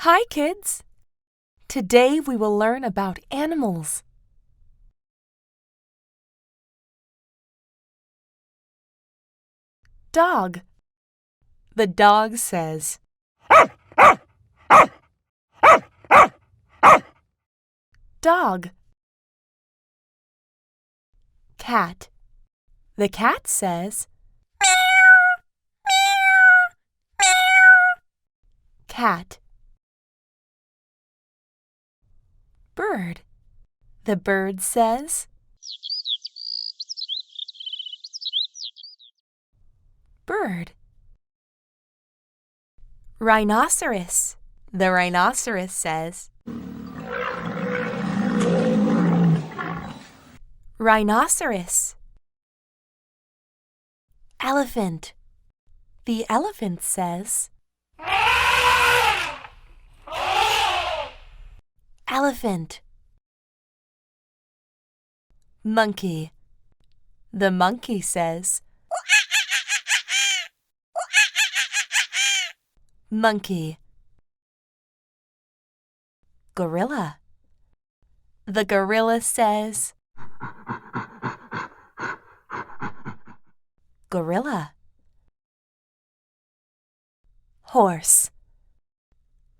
Hi, kids! Today we will learn about animals. Dog. The dog says, dog. Cat. The cat says, cat. Bird. The bird says, bird. Rhinoceros. The rhinoceros says, rhinoceros. Elephant. The elephant says, elephant. Monkey. The monkey says, monkey. Gorilla. The gorilla says, gorilla. Horse.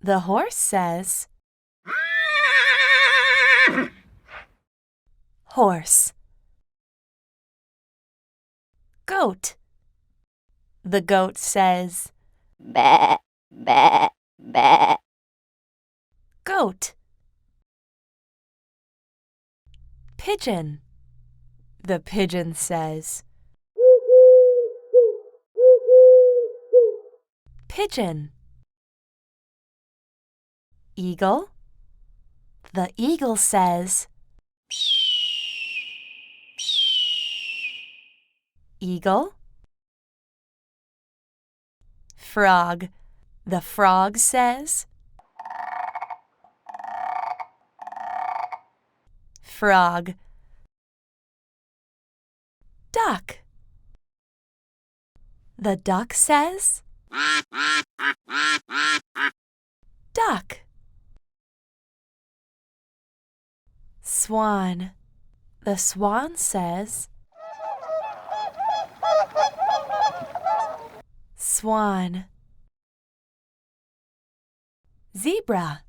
The horse says, horse. Goat. The goat says, Ba, ba, ba. goat. Pigeon. The pigeon says, pigeon. Eagle. The eagle says, eagle. Frog. The frog says, frog. Duck. The duck says, duck. Swan. The swan says, swan. Zebra.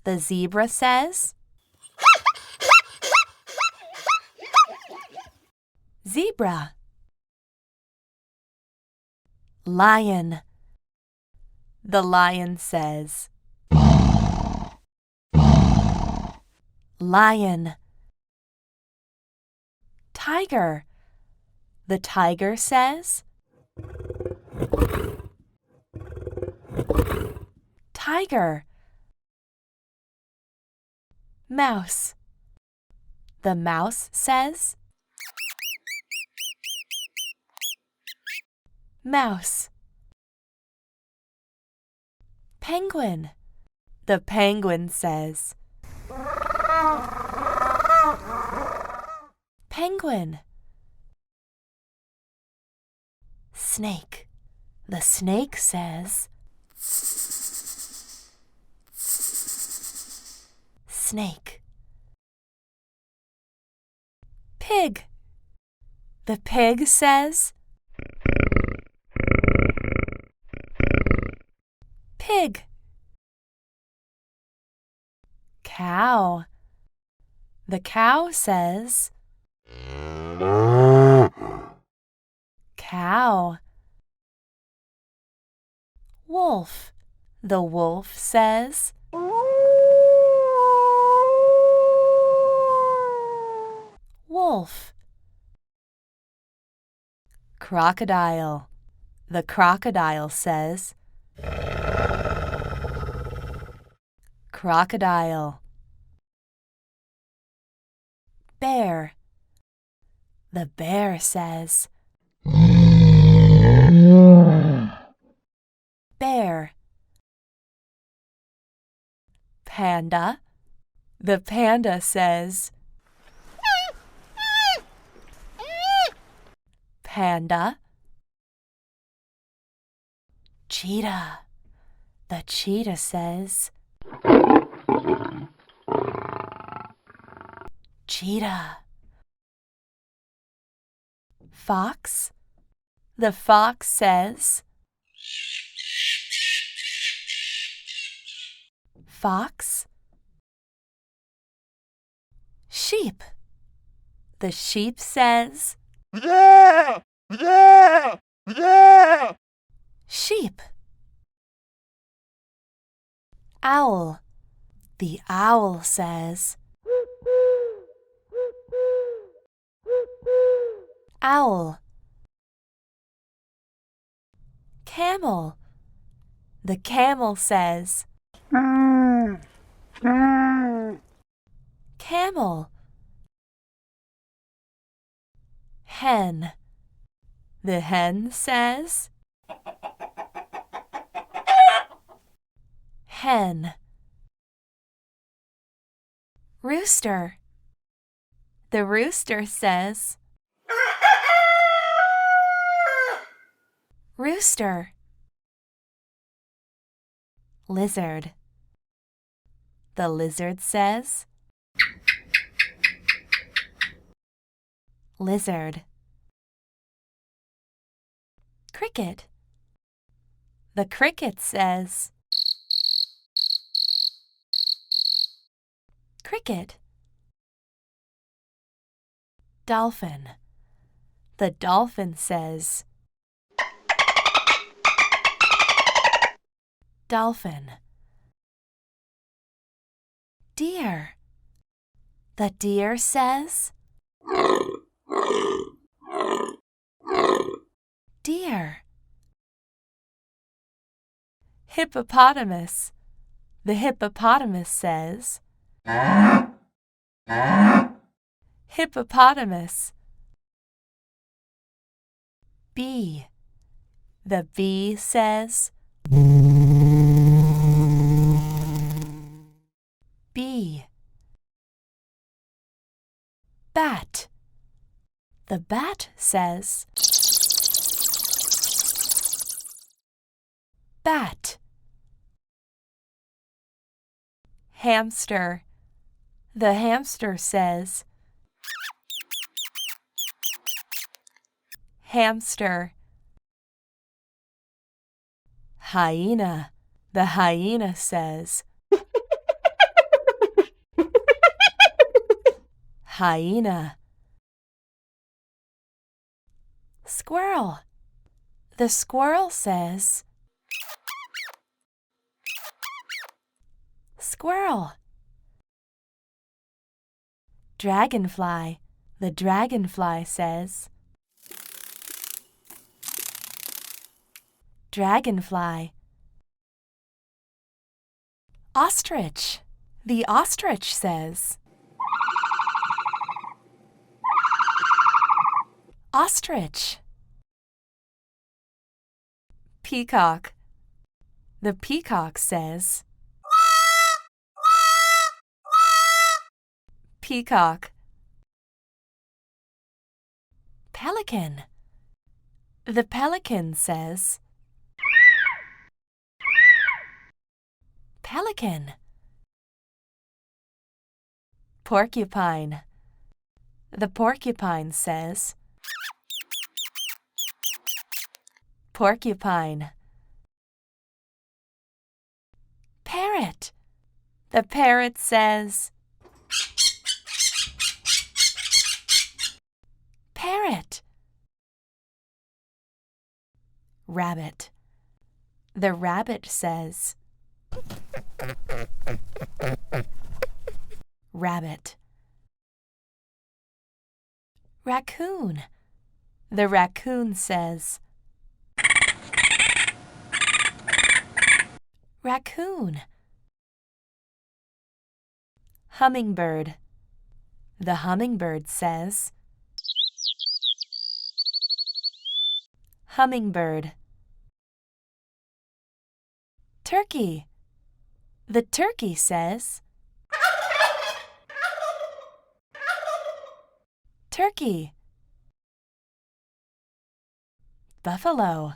The zebra says, zebra. Lion. The lion says, lion. Tiger. The tiger says, tiger. Mouse. The mouse says, mouse. Penguin. The penguin says, penguin. Snake. The snake says, snake. Pig. The pig says, pig. Cow. The cow says, cow. Wolf. The wolf says, wolf. Crocodile. The crocodile says, crocodile. Bear. The bear says, bear. Panda. The panda says, panda. Cheetah. The cheetah says, Cheetah. Fox. The fox says, fox. Sheep. The sheep says, sheep. Owl. The owl says, owl. Camel. The camel says, camel. Hen. The hen says, hen. Rooster. The rooster says, rooster. Lizard. The lizard says, lizard. Cricket. The cricket says, cricket. Dolphin. The dolphin says, dolphin. Deer. The deer says, deer. Hippopotamus. The hippopotamus says, hippopotamus. Bee. The bee says, bee. Bat. The bat says, bat. Hamster. The hamster says, hamster. Hyena. The hyena says, hyena. Squirrel. The squirrel says, squirrel. Dragonfly. The dragonfly says, dragonfly. Ostrich. The ostrich says, ostrich. Peacock. The peacock says, peacock. Pelican. The pelican says, pelican. Porcupine. The porcupine says, porcupine. Parrot. The parrot says, parrot. Rabbit. The rabbit says, rabbit. Raccoon. The raccoon says, raccoon. Hummingbird. The hummingbird says, hummingbird. Turkey. The turkey says, turkey. Buffalo.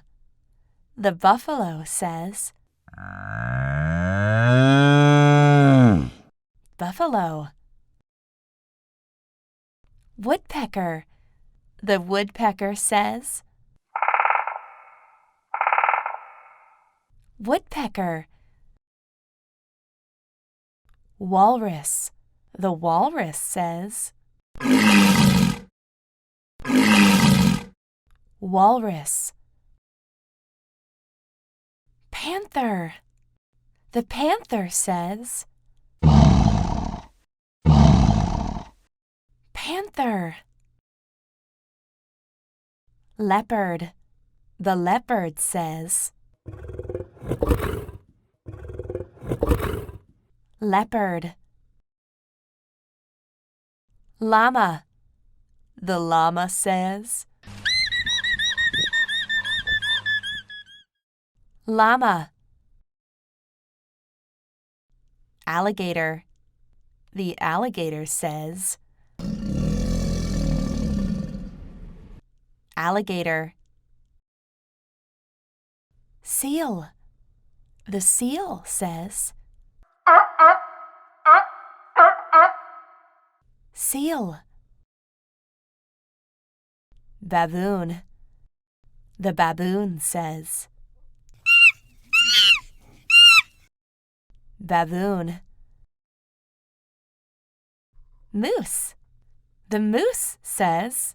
The buffalo says, buffalo. Woodpecker. The woodpecker says. Woodpecker. Walrus. The walrus says. Walrus. Panther. The panther says. Panther. Leopard. The leopard says. Leopard. Llama. The llama says. Llama. Alligator. The alligator says. Alligator. Seal. The seal says. Seal. Baboon. The baboon says. Baboon. Moose. The moose says.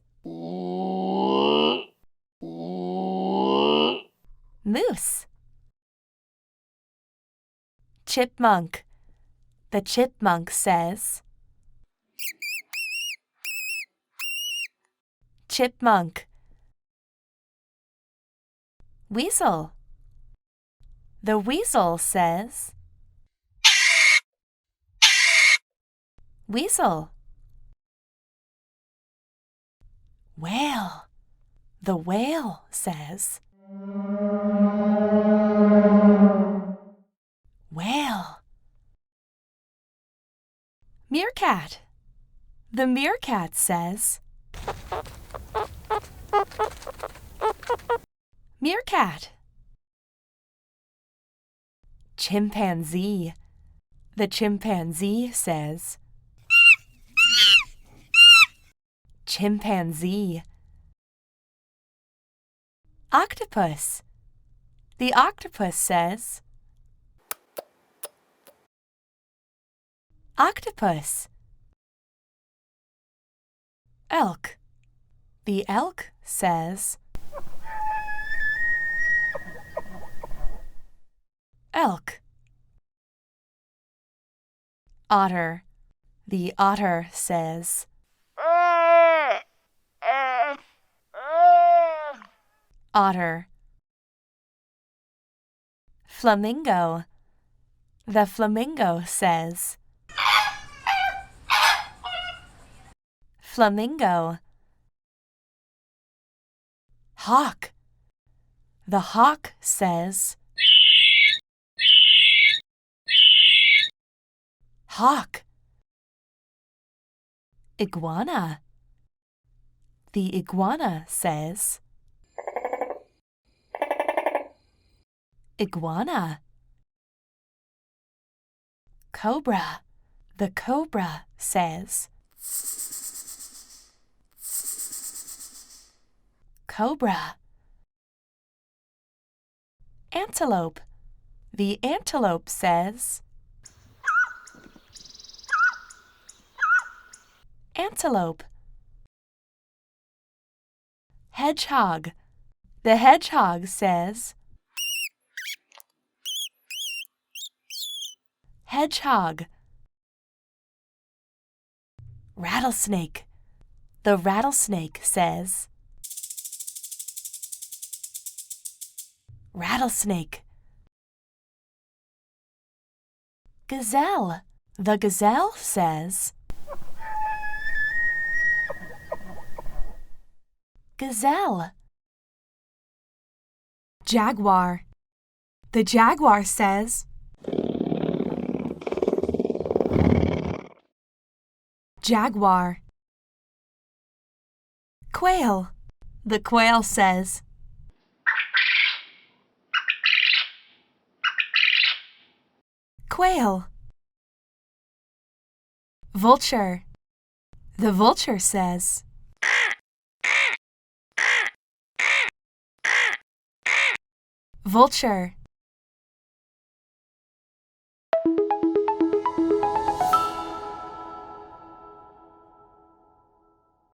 Moose. Chipmunk. The chipmunk says. Chipmunk. Weasel. The weasel says. Weasel. Whale. The whale says. Whale. Meerkat. The meerkat says. Meerkat. Chimpanzee. The chimpanzee says. Chimpanzee. Octopus. The octopus says. Octopus. Elk. The elk says. Elk. Otter. The otter says. Otter. Flamingo. The flamingo says. Flamingo. Hawk. The hawk says. Hawk. Iguana. The iguana says. Iguana. Cobra. The cobra says. Cobra. Antelope. The antelope says. Antelope. Hedgehog. The hedgehog says. Hedgehog. Rattlesnake. The rattlesnake says. Rattlesnake. Gazelle. The gazelle says. Gazelle. Jaguar. The jaguar says. Jaguar. Quail. The quail says. Quail. Vulture. The vulture says, vulture.